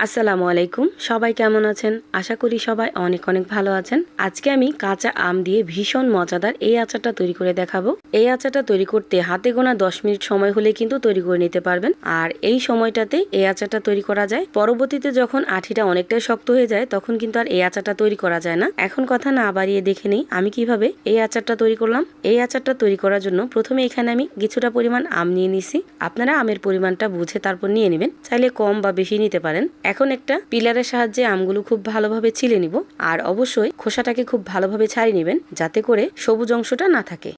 আসসালামু আলাইকুম, সবাই কেমন আছেন? আশা করি সবাই অনেক অনেক ভালো আছেন। আজকে আমি কাঁচা আম দিয়ে ভীষণ মজাদার এই আচারটা তৈরি করে দেখাবো। এই আচারটা তৈরি করতে হাতে গোনা 10 মিনিট সময় হলে কিন্তু তৈরি করে নিতে পারবেন। আর এই সময়টাতে এই আচারটা তৈরি করা যায়। পরবর্তীতে যখন আঠিটা অনেকটাই শক্ত হয়ে যায় তখন কিন্তু আর এই আচারটা তৈরি করা যায় না। এখন কথা না বাড়িয়ে দেখে নিই আমি কিভাবে এই আচারটা তৈরি করলাম। এই আচারটা তৈরি করার জন্য প্রথমে এখানে আমি কিছুটা পরিমাণ আম নিয়ে নিছি। আপনারা আমের পরিমাণটা বুঝে তারপর নিয়ে নেবেন, চাইলে কম বা বেশি নিতে পারেন। এখন একটা পিলারের সাহায্যে আমগুলো খুব ভালোভাবে ছিলে নিব, আর অবশ্যই খোসাটাকে খুব ভালোভাবে ছাড়িয়ে নেবেন যাতে করে সবুজ অংশটা না থাকে।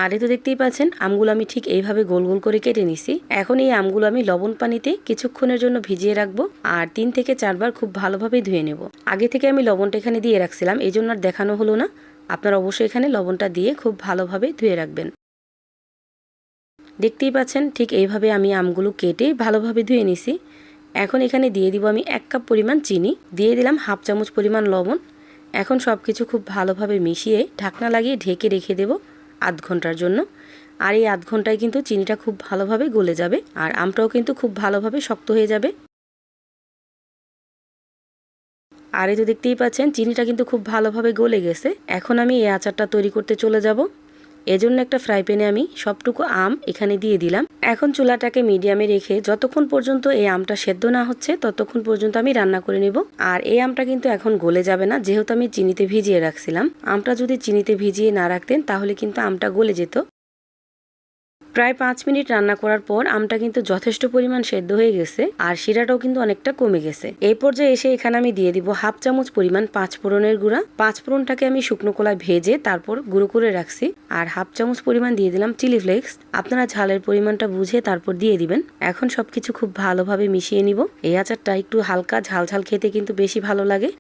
আর এই তো দেখতেই পাচ্ছেন আমগুলো আমি ঠিক এইভাবে গোল গোল করে কেটে নিছি। এখন এই আমগুলো আমি লবণ পানিতে কিছুক্ষণের জন্য ভিজিয়ে রাখবো আর 3 থেকে 4 বার খুব ভালোভাবে ধুয়ে নেব। আগে থেকে আমি লবণটা এখানে দিয়ে রাখছিলাম, এই জন্য আর দেখানো হলো না। আপনারা অবশ্যই এখানে লবণটা দিয়ে খুব ভালোভাবে ধুয়ে রাখবেন। দেখতেই পাচ্ছেন ঠিক এইভাবে আমি আমগুলো কেটে ভালোভাবে ধুয়ে নিছি। এখন এখানে দিয়ে দিব আমি 1 কাপ পরিমাণ চিনি, দিয়ে দিলাম হাফ চামচ পরিমাণ লবণ। এখন সব কিছু খুব ভালোভাবে মিশিয়ে ঢাকনা লাগিয়ে ঢেকে রেখে দেব আধ ঘন্টার জন্য। আর এই আধ ঘন্টায় কিন্তু চিনিটা খুব ভালোভাবে গলে যাবে আর আমটাও কিন্তু খুব ভালোভাবে শক্ত হয়ে যাবে। আর এই তো দেখতেই পাচ্ছেন চিনিটা কিন্তু খুব ভালোভাবে গলে গেছে। এখন আমি এই আচারটা তৈরি করতে চলে যাব। এজন্য একটা ফ্রাই প্যানে আমি সবটুকু আম এখানে দিয়ে দিলাম। এখন চুলাটাকে মিডিয়ামে রেখে যতক্ষণ পর্যন্ত এই আমটা সেদ্ধ না হচ্ছে ততক্ষণ পর্যন্ত আমি রান্না করে নেব। আর এই আমটা কিন্তু এখন গলে যাবে না, যেহেতু আমি চিনিতে ভিজিয়ে রাখছিলাম। আমটা যদি চিনিতে ভিজিয়ে না রাখতেন তাহলে কিন্তু আমটা গলে যেত। প্রায় 5 মিনিট রান্না করার পর আমটা কিন্তু যথেষ্ট পরিমাণ সেদ্ধ হয়ে গেছে আর শিরাটাও কিন্তু অনেকটা কমে গেছে। এই পর্যায়ে এসে এখানে আমি দিয়ে দিব হাফ চামচ পরিমাণ 5 ফোড়নের গুঁড়া। 5 ফোড়নটাকে আমি শুকনো কলায় ভেজে তারপর গুঁড়ো করে রাখছি। আর হাফ চামচ পরিমাণ দিয়ে দিলাম চিলি ফ্লেক্স। আপনারা ঝালের পরিমাণটা বুঝে তারপর দিয়ে দিবেন। এখন সবকিছু খুব ভালোভাবে মিশিয়ে নিব। এই আচারটা একটু হালকা ঝাল ঝাল খেতে কিন্তু বেশি ভালো লাগে।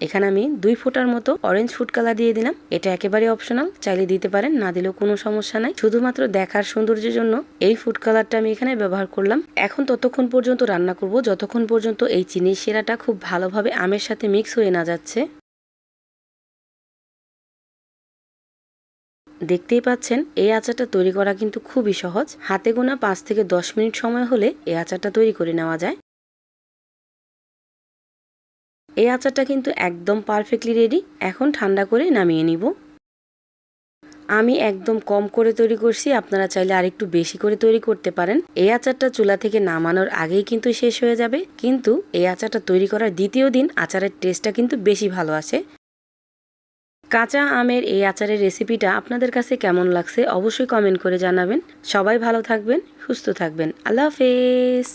এখানে আমি 2 ফোঁটার মতো অরেঞ্জ ফুড কালার দিয়ে দিলাম। এটা একেবারে অপশনাল, চাইলে দিতে পারেন, না দিলেও কোনো সমস্যা নাই। শুধুমাত্র দেখার সৌন্দর্যের জন্য এই ফুড কালারটা আমি এখানে ব্যবহার করলাম। এখন ততক্ষণ পর্যন্ত রান্না করব যতক্ষণ পর্যন্ত এই চিনির শিরাটা খুব ভালোভাবে আমের সাথে মিক্স হয়ে না যাচ্ছে। দেখতেই পাচ্ছেন এই আচারটা তৈরি করা কিন্তু খুবই সহজ। হাতে গোনা 5 থেকে 10 মিনিট সময় হলে এই আচারটা তৈরি করে নেওয়া যায়। এই আচারটা কিন্তু একদম পারফেক্টলি রেডি। এখন ঠান্ডা করে নামিয়ে নিব। আমি একদম কম করে তৈরি করছি, আপনারা চাইলে আরেকটু বেশি করে তৈরি করতে পারেন। এই আচারটা চুলা থেকে নামানোর আগেই কিন্তু শেষ হয়ে যাবে, কিন্তু এই আচারটা তৈরি করার দ্বিতীয় দিন আচারের টেস্টটা কিন্তু বেশি ভালো আসে। কাঁচা আমের এই আচারের রেসিপিটা আপনাদের কাছে কেমন লাগছে অবশ্যই কমেন্ট করে জানাবেন। সবাই ভালো থাকবেন, সুস্থ থাকবেন। আল্লাহ হাফেজ।